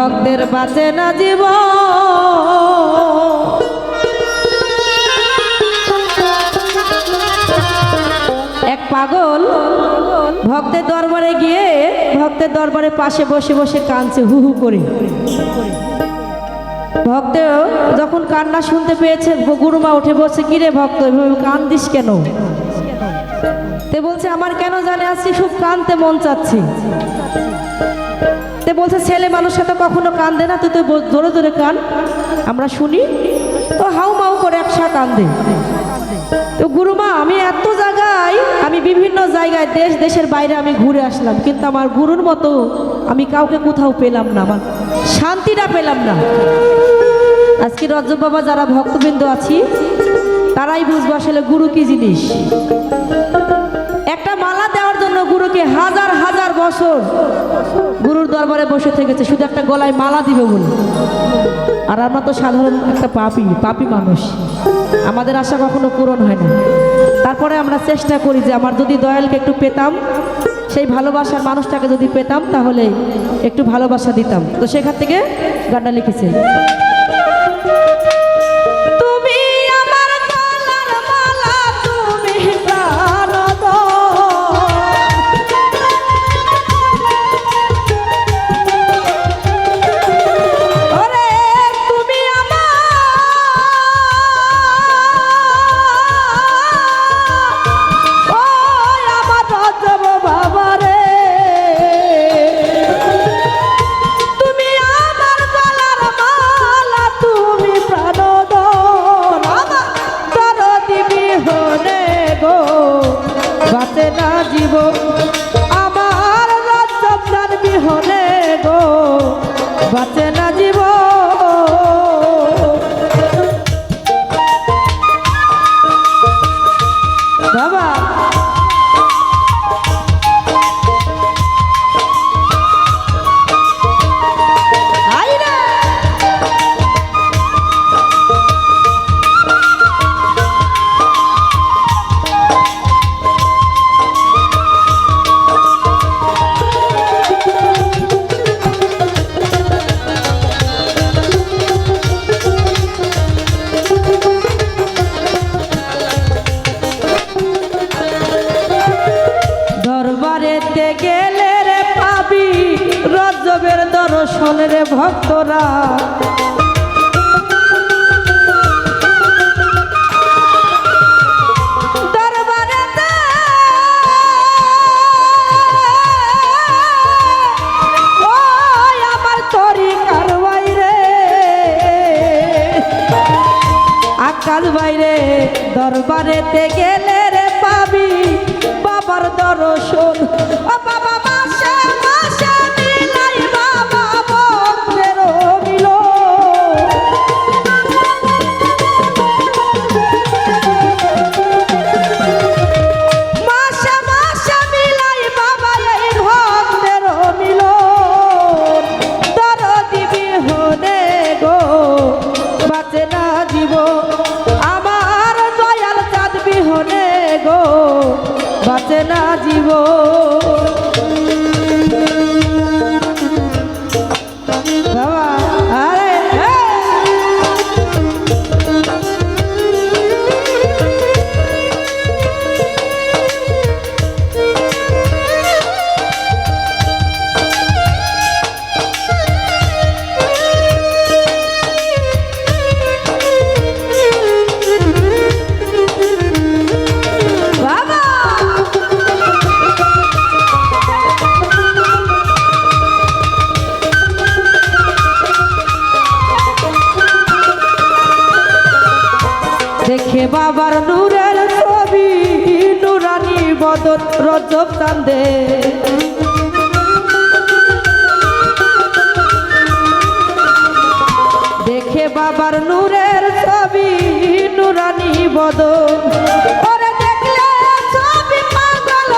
ভক্তের বাঁচে না জীবন। এক পাগল ভক্তের দরবারে গিয়ে ভক্তের দরবারে পাশে বসে বসে কাঁদছে হু হু করে। ভক্ত যখন কান্না শুনতে পেয়েছে গুরুমা উঠে বলছে, কিরে ভক্ত এভাবে কান্দিস কেন? তে বলছে, আমার কেন জানে আজকে খুব কাঁদতে মন চাচ্ছে। তে বলছে, ছেলে মানুষের তো কখনো কান্দে না, তুই তো জোরে জোরে কান, আমরা শুনি। তো হাউ মাউ করে একসা কান্দে। তো গুরুমা, আমি এত জায়গায়, আমি বিভিন্ন জায়গায় দেশ দেশের বাইরে আমি ঘুরে আসলাম, কিন্তু আমার গুরুর মতো আমি কাউকে কোথাও পেলাম না, আমার শান্তিটা পেলাম না। আজকে রজব বাবা যারা ভক্তবৃন্দ আছি তারাই বুঝবো আসলে গুরু কি জিনিস। একটা মালা দেওয়ার জন্য গুরুকে হাজার হাজার বছর গুরুর দরবারে বসে থেকেছে শুধু একটা গলায় মালা দিবে বলে। আর আমরা তো সাধারণ একটা পাপী মানুষ, আমাদের আশা কখনো পূরণ হয় না। তারপরে আমরা চেষ্টা করি যে আমার যদি দয়ালকে একটু পেতাম, সেই ভালোবাসার মানুষটাকে যদি পেতাম তাহলে একটু ভালোবাসা দিতাম। তো সেখান থেকে গানটা লিখেছে। বাঁচে না জীব বাবা। গেলে রে পাবি রজবের দর্শন রে ভক্তরা। দরবারেতে ওই আমার তরিকার বাইরে আকাশ বাইরে দরবারেতে গেলে রে পাবি বাবার দর্শন। ও বাবা মাসে মাসে মিলাই বাবা ভক্তের মিল। মাসে মাসে মিলাই বাবা এই ভক্তের মিল। দরদি বিহনে গো বাঁচে না জীব, আমার দয়াল চাঁদ বিহনে গো বাঁচে না জীব। দেখে বাবার নূরের ছবি নুরানি বদন রজব চাঁদে। দেখে বাবার নূরের ছবি নুরানি বদন। ওরে দেখলে ছবি পাগল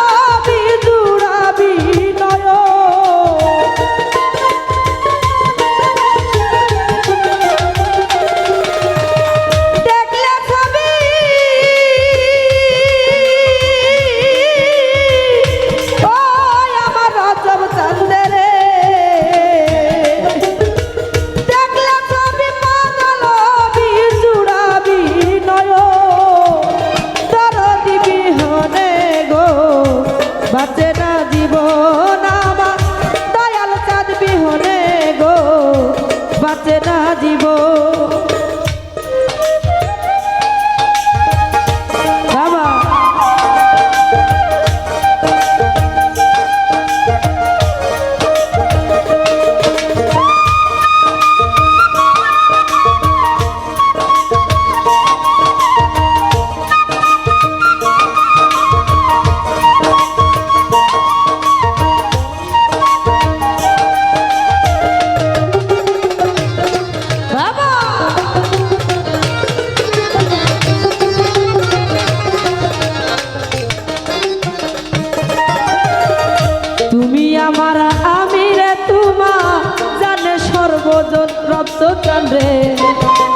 বিজুড়াবি নয়। তপ্ত প্রাণ রে